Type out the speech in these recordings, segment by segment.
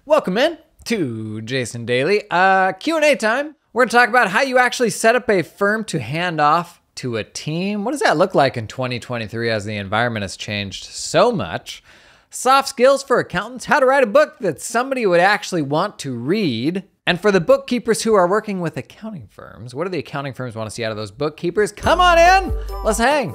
Welcome in to Jason Daly. Q&A time. We're going to talk about how you actually set up a firm to hand off to a team. What does that look like in 2023 as the environment has changed so much? Soft skills for accountants, how to write a book that somebody would actually want to read. And for the bookkeepers who are working with accounting firms, what do the accounting firms want to see out of those bookkeepers? Come on in, let's hang.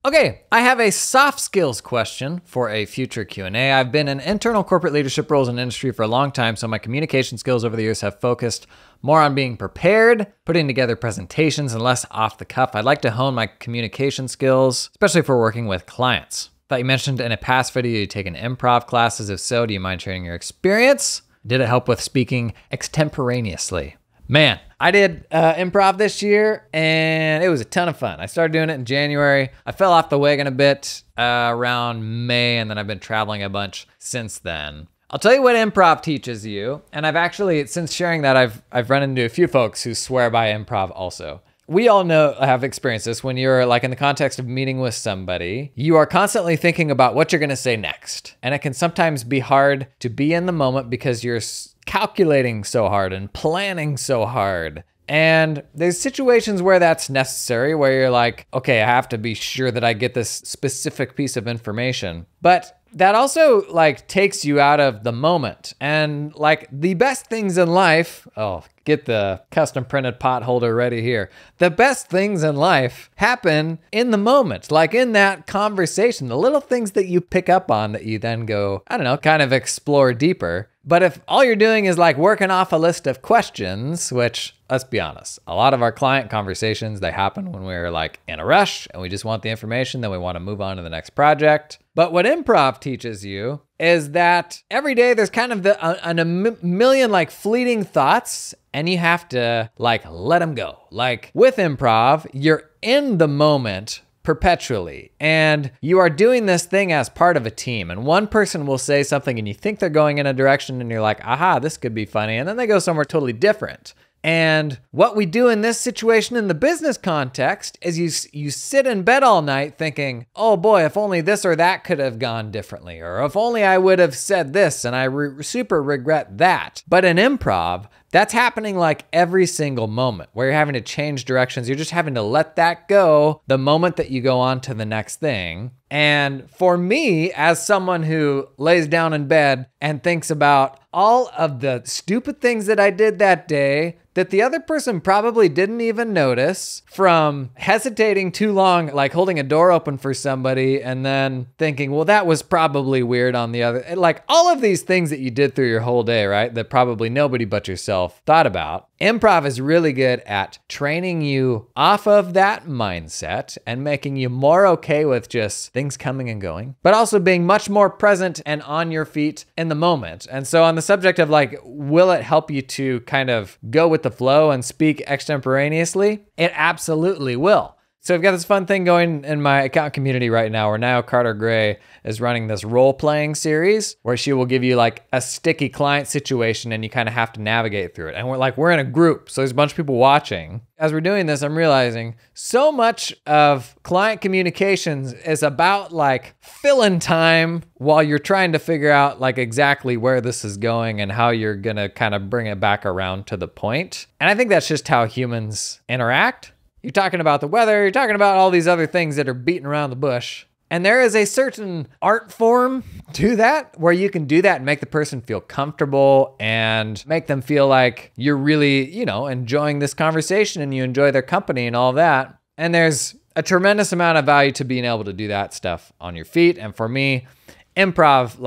Okay, I have a soft skills question for a future Q&A. I've been in internal corporate leadership roles in industry for a long time, so my communication skills over the years have focused more on being prepared, putting together presentations, and less off the cuff. I'd like to hone my communication skills, especially for working with clients. Thought you mentioned in a past video you'd taken improv classes. If so, do you mind sharing your experience? Did it help with speaking extemporaneously? Man, I did improv this year and it was a ton of fun. I started doing it in January. I fell off the wagon a bit around May, and then I've been traveling a bunch since then. I'll tell you what improv teaches you. And I've actually, since sharing that, I've run into a few folks who swear by improv also. We all know, have experienced this, when you're like in the context of meeting with somebody, you are constantly thinking about what you're gonna say next. And it can sometimes be hard to be in the moment because you're calculating so hard and planning so hard. And there's situations where that's necessary, where you're like, okay, I have to be sure that I get this specific piece of information. But that also like takes you out of the moment. And like the best things in life, oh, get the custom printed pot holder ready here. The best things in life happen in the moment, like in that conversation, the little things that you pick up on that you then go, I don't know, kind of explore deeper. But if all you're doing is like working off a list of questions, which let's be honest, a lot of our client conversations, they happen when we're like in a rush and we just want the information, then we want to move on to the next project. But what improv teaches you is that every day there's kind of a million like fleeting thoughts, and you have to like let them go. Like with improv, you're in the moment perpetually, and you are doing this thing as part of a team, and one person will say something and you think they're going in a direction and you're like, aha, this could be funny, and then they go somewhere totally different. And what we do in this situation in the business context is you sit in bed all night thinking, oh boy, if only this or that could have gone differently, or if only I would have said this and I super regret that. But in improv, that's happening like every single moment where you're having to change directions. You're just having to let that go the moment that you go on to the next thing. And for me, as someone who lays down in bed and thinks about all of the stupid things that I did that day that the other person probably didn't even notice, from hesitating too long, like holding a door open for somebody and then thinking, well, that was probably weird on the other, like all of these things that you did through your whole day, right? That probably nobody but yourself thought about. Improv is really good at training you off of that mindset and making you more okay with just things coming and going, but also being much more present and on your feet in the moment. And so on the subject of like, will it help you to kind of go with the flow and speak extemporaneously? It absolutely will. So we've got this fun thing going in my account community right now where Niall Carter-Gray is running this role-playing series where she will give you like a sticky client situation and you kind of have to navigate through it. And we're in a group, so there's a bunch of people watching. As we're doing this, I'm realizing so much of client communications is about like filling time while you're trying to figure out like exactly where this is going and how you're gonna kind of bring it back around to the point. And I think that's just how humans interact. You're talking about the weather, you're talking about all these other things that are beating around the bush. And there is a certain art form to that where you can do that and make the person feel comfortable and make them feel like you're really, enjoying this conversation and you enjoy their company and all of that. And there's a tremendous amount of value to being able to do that stuff on your feet. And for me, improv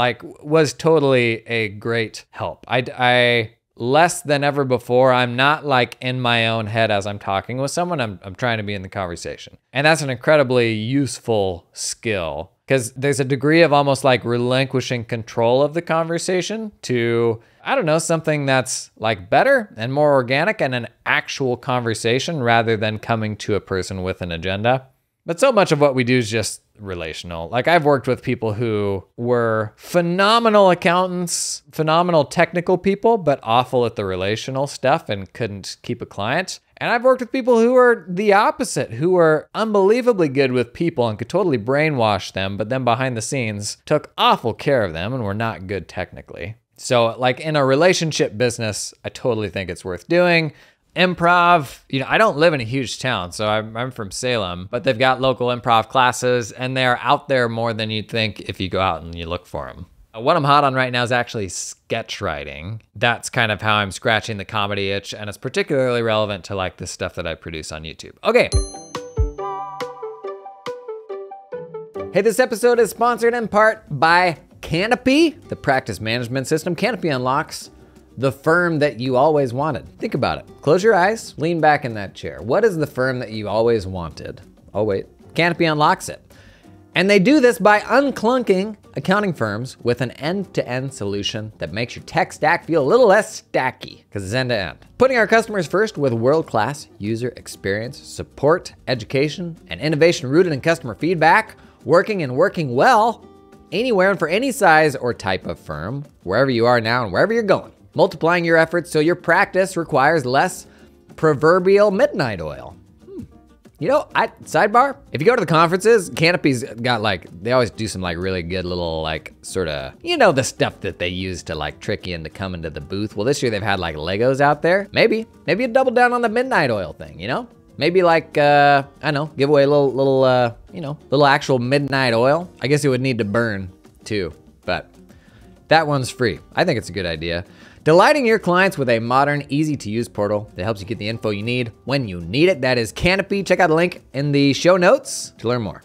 was totally a great help. I less than ever before, I'm not like in my own head as I'm talking with someone. I'm trying to be in the conversation. And that's an incredibly useful skill because there's a degree of almost like relinquishing control of the conversation to, I don't know, something that's like better and more organic and an actual conversation rather than coming to a person with an agenda. But so much of what we do is just relational. Like I've worked with people who were phenomenal accountants, phenomenal technical people, but awful at the relational stuff and couldn't keep a client. And I've worked with people who are the opposite, who were unbelievably good with people and could totally brainwash them, but then behind the scenes took awful care of them and were not good technically. So like in a relationship business, I totally think it's worth doing. Improv, I don't live in a huge town, so I'm from Salem, but they've got local improv classes and they're out there more than you'd think if you go out and you look for them. What I'm hot on right now is actually sketch writing. That's kind of how I'm scratching the comedy itch, and it's particularly relevant to like the stuff that I produce on YouTube. Okay. Hey, this episode is sponsored in part by Canopy, the practice management system. Canopy unlocks the firm that you always wanted. Think about it. Close your eyes, lean back in that chair. What is the firm that you always wanted? Oh wait, Canopy unlocks it. And they do this by unclunking accounting firms with an end-to-end solution that makes your tech stack feel a little less stacky, because it's end-to-end. Putting our customers first with world-class user experience, support, education, and innovation rooted in customer feedback, working well, anywhere and for any size or type of firm, wherever you are now and wherever you're going. Multiplying your efforts so your practice requires less proverbial midnight oil. Sidebar, if you go to the conferences, Canopy's got they always do some really good little sort of, the stuff that they use to trick you into coming to the booth. Well, this year they've had Legos out there. Maybe you double down on the midnight oil thing, Maybe I don't know, give away a little actual midnight oil. I guess it would need to burn too, but that one's free. I think it's a good idea. Delighting your clients with a modern, easy-to-use portal that helps you get the info you need when you need it. That is Canopy. Check out the link in the show notes to learn more.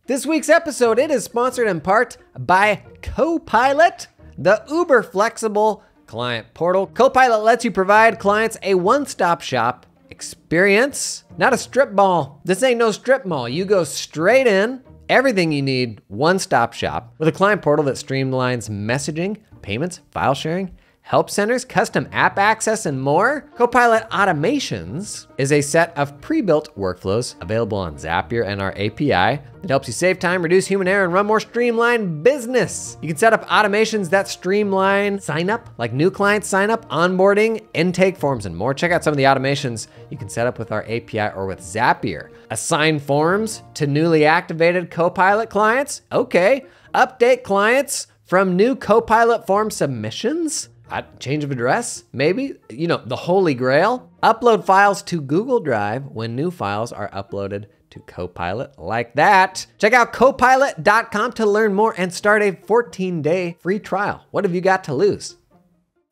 This week's episode, it is sponsored in part by Copilot, the uber flexible client portal. Copilot lets you provide clients a one-stop shop experience, not a strip mall. This ain't no strip mall. You go straight in, everything you need, one-stop shop with a client portal that streamlines messaging, payments, file sharing, help centers, custom app access, and more. Copilot Automations is a set of pre-built workflows available on Zapier and our API that helps you save time, reduce human error, and run more streamlined business. You can set up automations that streamline sign up, like new client sign up, onboarding, intake forms, and more. Check out some of the automations you can set up with our API or with Zapier. Assign forms to newly activated Copilot clients. Okay. Update clients from new Copilot form submissions. Change of address, maybe, the holy grail. Upload files to Google Drive when new files are uploaded to Copilot like that. Check out copilot.com to learn more and start a 14-day free trial. What have you got to lose?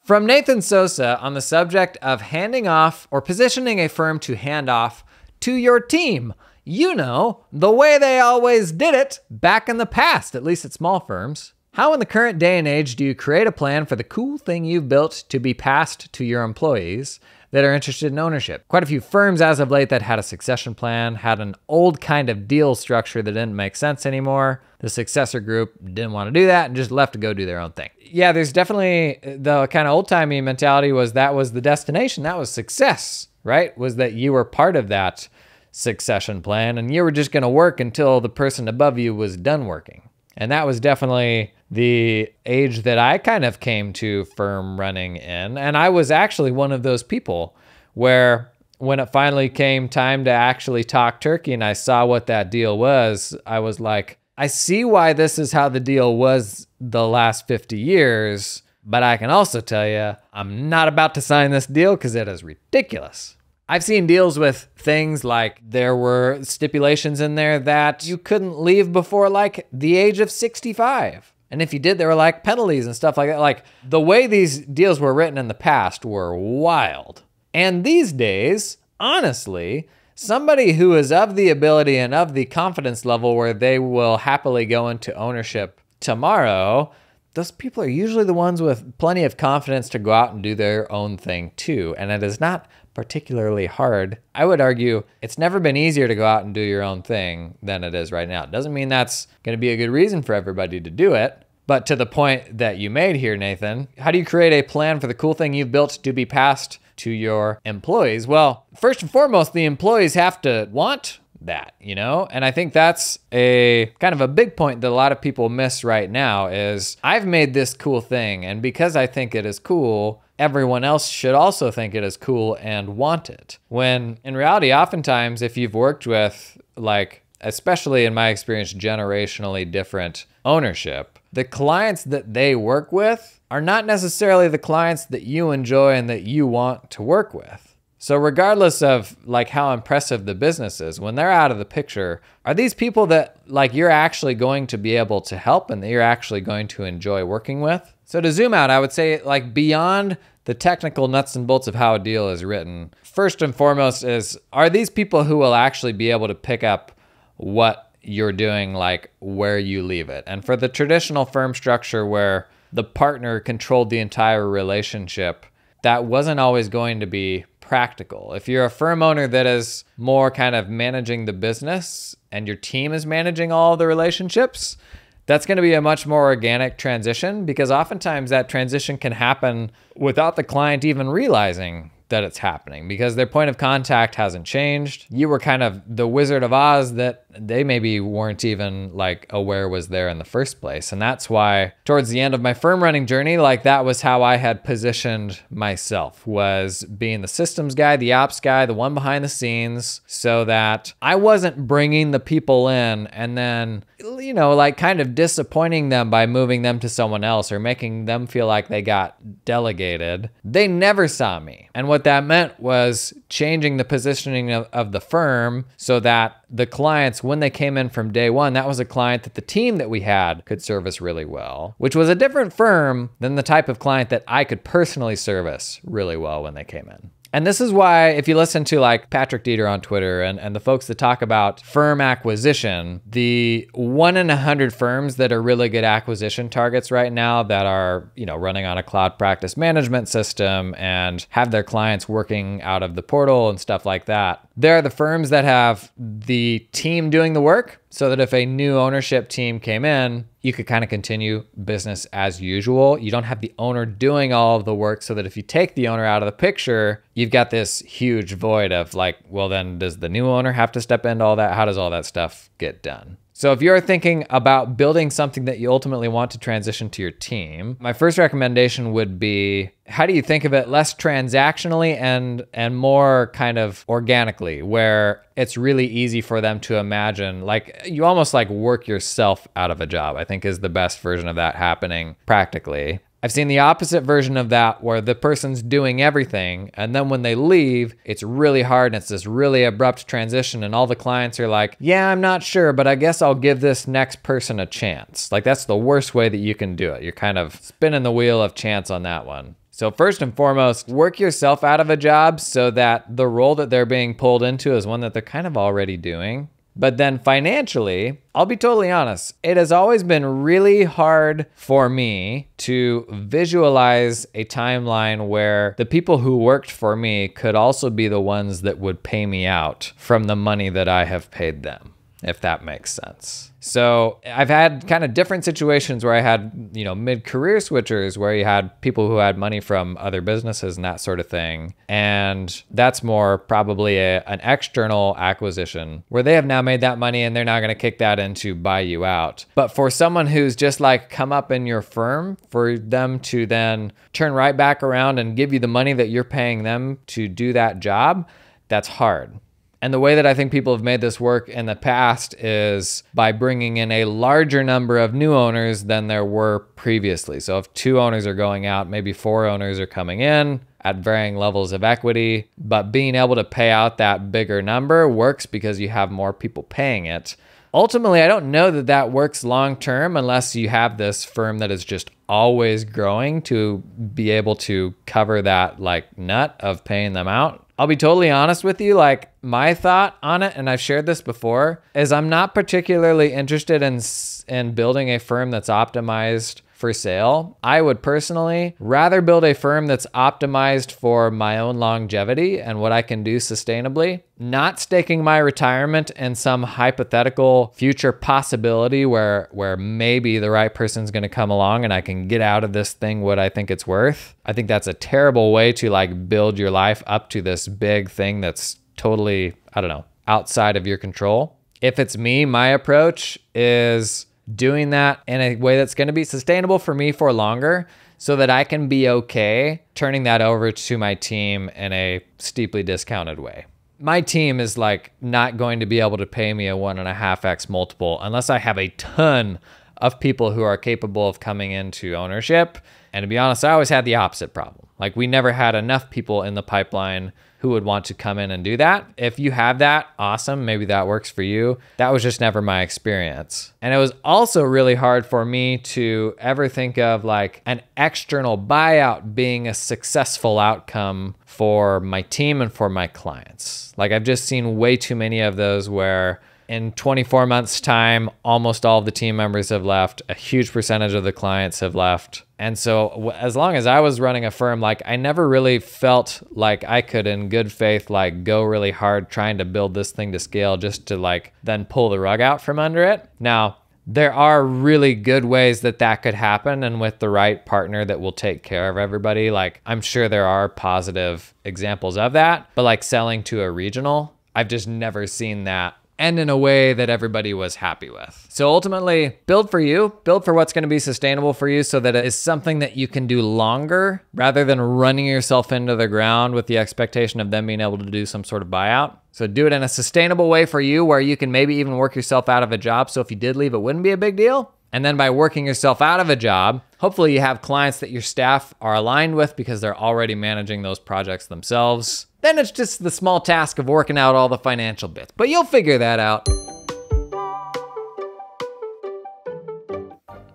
From Nathan Sosa on the subject of handing off or positioning a firm to hand off to your team. The way they always did it back in the past, at least at small firms. How in the current day and age do you create a plan for the cool thing you've built to be passed to your employees that are interested in ownership? Quite a few firms as of late that had a succession plan, had an old kind of deal structure that didn't make sense anymore. The successor group didn't want to do that and just left to go do their own thing. Yeah, there's definitely the kind of old-timey mentality that was the destination, that was success, right? Was that you were part of that succession plan and you were just gonna work until the person above you was done working. And that was definitely the age that I kind of came to firm running in. And I was actually one of those people where when it finally came time to actually talk turkey and I saw what that deal was, I was like, I see why this is how the deal was the last 50 years, but I can also tell you, I'm not about to sign this deal because it is ridiculous. I've seen deals with things like there were stipulations in there that you couldn't leave before the age of 65. And if you did, there were penalties and stuff like that. The way these deals were written in the past were wild. And these days, honestly, somebody who is of the ability and of the confidence level where they will happily go into ownership tomorrow, those people are usually the ones with plenty of confidence to go out and do their own thing too. And it is not particularly hard. I would argue it's never been easier to go out and do your own thing than it is right now. It doesn't mean that's going to be a good reason for everybody to do it. But to the point that you made here, Nathan, how do you create a plan for the cool thing you've built to be passed to your employees? Well, first and foremost, the employees have to want that, you know? And I think that's a kind of a big point that a lot of people miss right now is I've made this cool thing, and because I think it is cool, everyone else should also think it is cool and want it. When in reality, oftentimes, if you've worked with, like, especially in my experience, generationally different ownership, the clients that they work with are not necessarily the clients that you enjoy and that you want to work with. So regardless of like how impressive the business is, when they're out of the picture, are these people that like you're actually going to be able to help and that you're actually going to enjoy working with? So to zoom out, I would say like beyond the technical nuts and bolts of how a deal is written, first and foremost is, are these people who will actually be able to pick up what you're doing, like where you leave it? And for the traditional firm structure where the partner controlled the entire relationship, that wasn't always going to be practical. If you're a firm owner that is more kind of managing the business and your team is managing all the relationships, that's going to be a much more organic transition, because oftentimes that transition can happen without the client even realizing that it's happening because their point of contact hasn't changed. You were kind of the Wizard of Oz that they maybe weren't even like aware was there in the first place. And that's why towards the end of my firm running journey, like that was how I had positioned myself, was being the systems guy, the ops guy, the one behind the scenes, so that I wasn't bringing the people in and then, you know, like kind of disappointing them by moving them to someone else or making them feel like they got delegated. They never saw me. And what that meant was changing the positioning of the firm so that the clients, when they came in from day one, that was a client that the team that we had could service really well, which was a different firm than the type of client that I could personally service really well when they came in. And this is why if you listen to like Patrick Dieter on Twitter and the folks that talk about firm acquisition, the 1 in 100 firms that are really good acquisition targets right now that are, you know, running on a cloud practice management system and have their clients working out of the portal and stuff like that, they're the firms that have the team doing the work, so that if a new ownership team came in, you could kind of continue business as usual. You don't have the owner doing all of the work, so that if you take the owner out of the picture, you've got this huge void of like, well, then does the new owner have to step into all that? How does all that stuff get done? So if you're thinking about building something that you ultimately want to transition to your team, my first recommendation would be, how do you think of it less transactionally and more kind of organically, where it's really easy for them to imagine, like you almost like work yourself out of a job, I think is the best version of that happening practically. I've seen the opposite version of that where the person's doing everything and then when they leave, it's really hard and it's this really abrupt transition and all the clients are like, yeah, I'm not sure, but I guess I'll give this next person a chance. Like that's the worst way that you can do it. You're kind of spinning the wheel of chance on that one. So first and foremost, work yourself out of a job so that the role that they're being pulled into is one that they're kind of already doing. But then financially, I'll be totally honest, it has always been really hard for me to visualize a timeline where the people who worked for me could also be the ones that would pay me out from the money that I have paid them, if that makes sense. So I've had kind of different situations where I had, you know, mid-career switchers where you had people who had money from other businesses and that sort of thing. And that's more probably an external acquisition where they have now made that money and they're now going to kick that in to buy you out. But for someone who's just like come up in your firm, for them to then turn right back around and give you the money that you're paying them to do that job, that's hard. And the way that I think people have made this work in the past is by bringing in a larger number of new owners than there were previously. So if 2 owners are going out, maybe 4 owners are coming in at varying levels of equity, but being able to pay out that bigger number works because you have more people paying it. Ultimately, I don't know that that works long-term unless you have this firm that is just always growing to be able to cover that like nut of paying them out. I'll be totally honest with you, like my thought on it, and I've shared this before, is I'm not particularly interested in building a firm that's optimized for sale. I would personally rather build a firm that's optimized for my own longevity and what I can do sustainably, not staking my retirement in some hypothetical future possibility where maybe the right person's going to come along and I can get out of this thing what I think it's worth. I think that's a terrible way to like build your life up to this big thing that's totally, I don't know, outside of your control. If it's me, my approach is doing that in a way that's going to be sustainable for me for longer so that I can be okay turning that over to my team in a steeply discounted way. My team is like not going to be able to pay me a 1.5x multiple unless I have a ton of people who are capable of coming into ownership. And to be honest, I always had the opposite problem. Like we never had enough people in the pipeline who would want to come in and do that. If you have that, awesome. Maybe that works for you. That was just never my experience. And it was also really hard for me to ever think of like an external buyout being a successful outcome for my team and for my clients. Like I've just seen way too many of those where in 24 months time, almost all of the team members have left. A huge percentage of the clients have left. And so as long as I was running a firm, like I never really felt like I could in good faith, like go really hard trying to build this thing to scale just to like then pull the rug out from under it. Now, there are really good ways that that could happen, and with the right partner that will take care of everybody. Like I'm sure there are positive examples of that, but like selling to a regional, I've just never seen that and in a way that everybody was happy with. So ultimately, build for you, build for what's gonna be sustainable for you so that it is something that you can do longer rather than running yourself into the ground with the expectation of them being able to do some sort of buyout. So do it in a sustainable way for you where you can maybe even work yourself out of a job. So if you did leave, it wouldn't be a big deal. And then by working yourself out of a job, hopefully you have clients that your staff are aligned with because they're already managing those projects themselves. Then it's just the small task of working out all the financial bits, but you'll figure that out.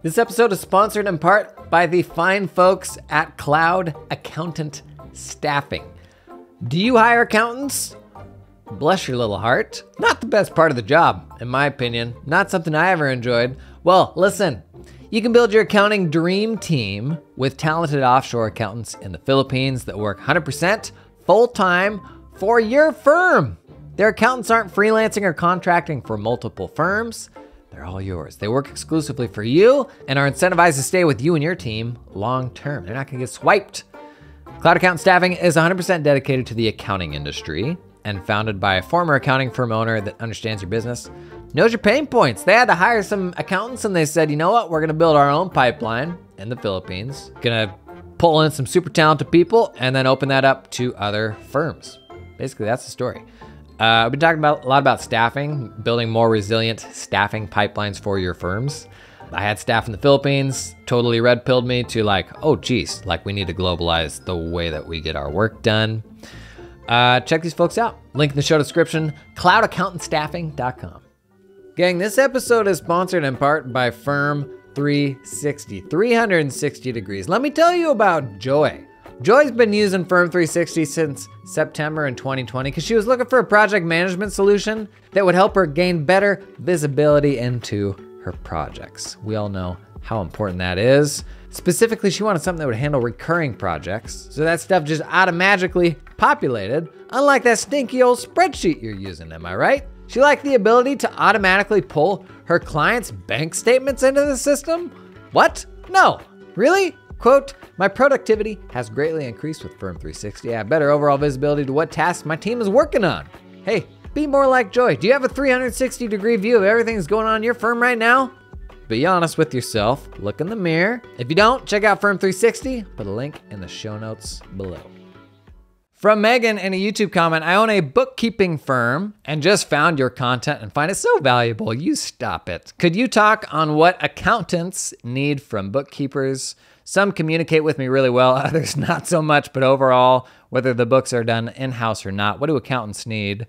This episode is sponsored in part by the fine folks at Cloud Accountant Staffing. Do you hire accountants? Bless your little heart. Not the best part of the job, in my opinion. Not something I ever enjoyed. Well, listen, you can build your accounting dream team with talented offshore accountants in the Philippines that work 100% full-time for your firm. Their accountants aren't freelancing or contracting for multiple firms. They're all yours. They work exclusively for you and are incentivized to stay with you and your team long-term. They're not gonna get swiped. Cloud Accountant Staffing is 100% dedicated to the accounting industry and founded by a former accounting firm owner that understands your business, knows your pain points. They had to hire some accountants and they said, you know what? We're gonna build our own pipeline in the Philippines. Gonna pull in some super talented people and then open that up to other firms. Basically, that's the story. We've been talking a lot about staffing, building more resilient staffing pipelines for your firms. I had staff in the Philippines, totally red-pilled me to like, oh geez, like we need to globalize the way that we get our work done. Check these folks out. Link in the show description, cloudaccountantstaffing.com. Gang, this episode is sponsored in part by Firm 360, 360 degrees. Let me tell you about Joy. Joy's been using Firm 360 since September in 2020 because she was looking for a project management solution that would help her gain better visibility into her projects. We all know how important that is. Specifically, she wanted something that would handle recurring projects, so that stuff just automatically populated, unlike that stinky old spreadsheet you're using, am I right? She liked the ability to automatically pull her clients' bank statements into the system. What? No. Really? Quote, my productivity has greatly increased with Firm 360. I have better overall visibility to what tasks my team is working on. Hey, be more like Joy. Do you have a 360-degree view of everything that's going on in your firm right now? Be honest with yourself. Look in the mirror. If you don't, check out Firm 360. Put a link in the show notes below. From Megan in a YouTube comment, I own a bookkeeping firm and just found your content and find it so valuable. You stop it. Could you talk on what accountants need from bookkeepers? Some communicate with me really well, others not so much, but overall, whether the books are done in-house or not, what do accountants need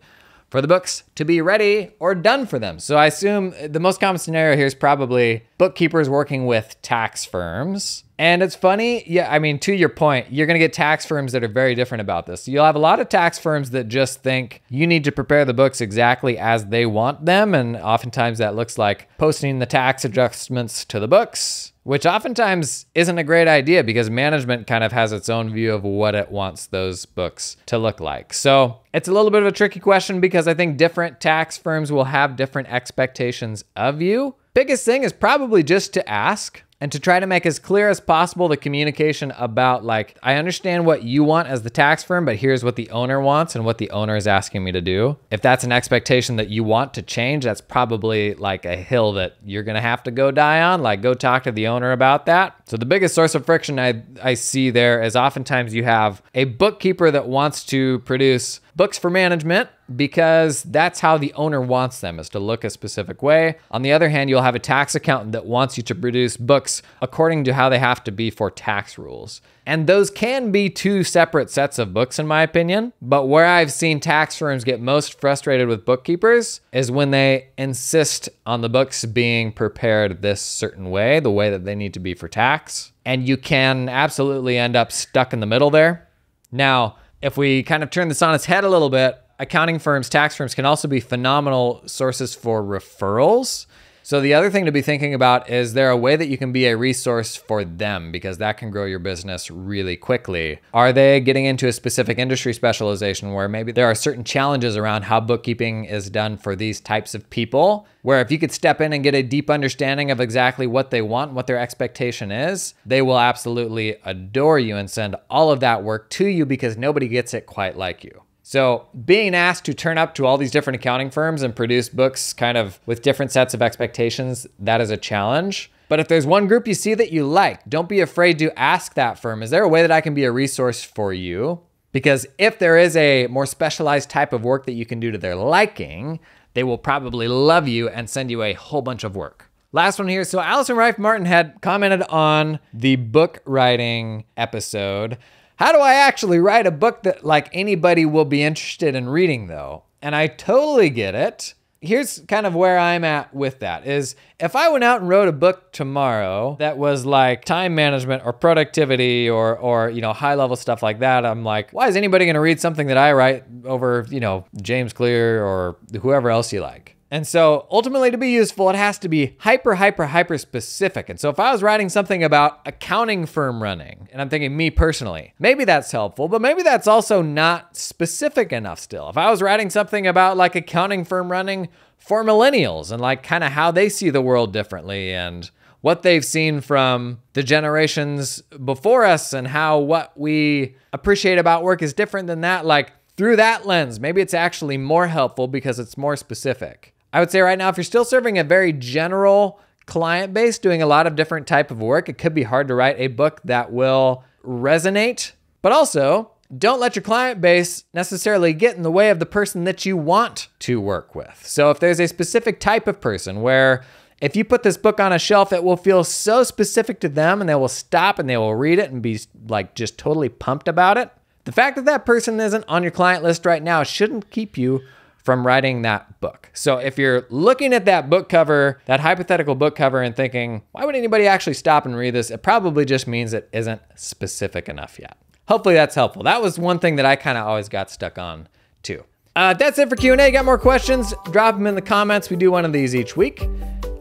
for the books to be ready or done for them? So I assume the most common scenario here is probably bookkeepers working with tax firms. And it's funny, yeah, I mean, to your point, you're gonna get tax firms that are very different about this. You'll have a lot of tax firms that just think you need to prepare the books exactly as they want them. And oftentimes that looks like posting the tax adjustments to the books, which oftentimes isn't a great idea because management kind of has its own view of what it wants those books to look like. So it's a little bit of a tricky question because I think different tax firms will have different expectations of you. Biggest thing is probably just to ask. and to try to make as clear as possible the communication about like, I understand what you want as the tax firm, but here's what the owner wants and what the owner is asking me to do. If that's an expectation that you want to change, that's probably like a hill that you're gonna have to go die on. Like, go talk to the owner about that. So the biggest source of friction I see there is oftentimes you have a bookkeeper that wants to produce books for management because that's how the owner wants them, is to look a specific way. On the other hand, you'll have a tax accountant that wants you to produce books according to how they have to be for tax rules. And those can be two separate sets of books, in my opinion. But where I've seen tax firms get most frustrated with bookkeepers is when they insist on the books being prepared this certain way, the way that they need to be for tax. And you can absolutely end up stuck in the middle there. Now, if we kind of turn this on its head a little bit, accounting firms, tax firms can also be phenomenal sources for referrals. So the other thing to be thinking about is there a way that you can be a resource for them, because that can grow your business really quickly. Are they getting into a specific industry specialization where maybe there are certain challenges around how bookkeeping is done for these types of people, where if you could step in and get a deep understanding of exactly what they want, what their expectation is, they will absolutely adore you and send all of that work to you because nobody gets it quite like you. So being asked to turn up to all these different accounting firms and produce books kind of with different sets of expectations, that is a challenge. But if there's one group you see that you like, don't be afraid to ask that firm, is there a way that I can be a resource for you? Because if there is a more specialized type of work that you can do to their liking, they will probably love you and send you a whole bunch of work. Last one here. So Allison Rife Martin had commented on the book writing episode. How do I actually write a book that like anybody will be interested in reading though? And I totally get it. Here's kind of where I'm at with that is if I went out and wrote a book tomorrow that was like time management or productivity or you know, high level stuff like that, I'm like, why is anybody gonna read something that I write over, you know, James Clear or whoever else you like? And so ultimately to be useful, it has to be hyper specific. And so if I was writing something about accounting firm running, and I'm thinking me personally, maybe that's helpful, but maybe that's also not specific enough still. If I was writing something about like accounting firm running for millennials and like kind of how they see the world differently and what they've seen from the generations before us and how what we appreciate about work is different than that, like through that lens, maybe it's actually more helpful because it's more specific. I would say right now, if you're still serving a very general client base, doing a lot of different type of work, it could be hard to write a book that will resonate. But also, don't let your client base necessarily get in the way of the person that you want to work with. So if there's a specific type of person where if you put this book on a shelf, it will feel so specific to them and they will stop and they will read it and be like just totally pumped about it. The fact that that person isn't on your client list right now shouldn't keep you from writing that book. So if you're looking at that book cover, that hypothetical book cover and thinking, why would anybody actually stop and read this? It probably just means it isn't specific enough yet. Hopefully that's helpful. That was one thing that I kind of always got stuck on too. That's it for Q&A. Got more questions? Drop them in the comments. We do one of these each week.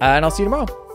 And I'll see you tomorrow.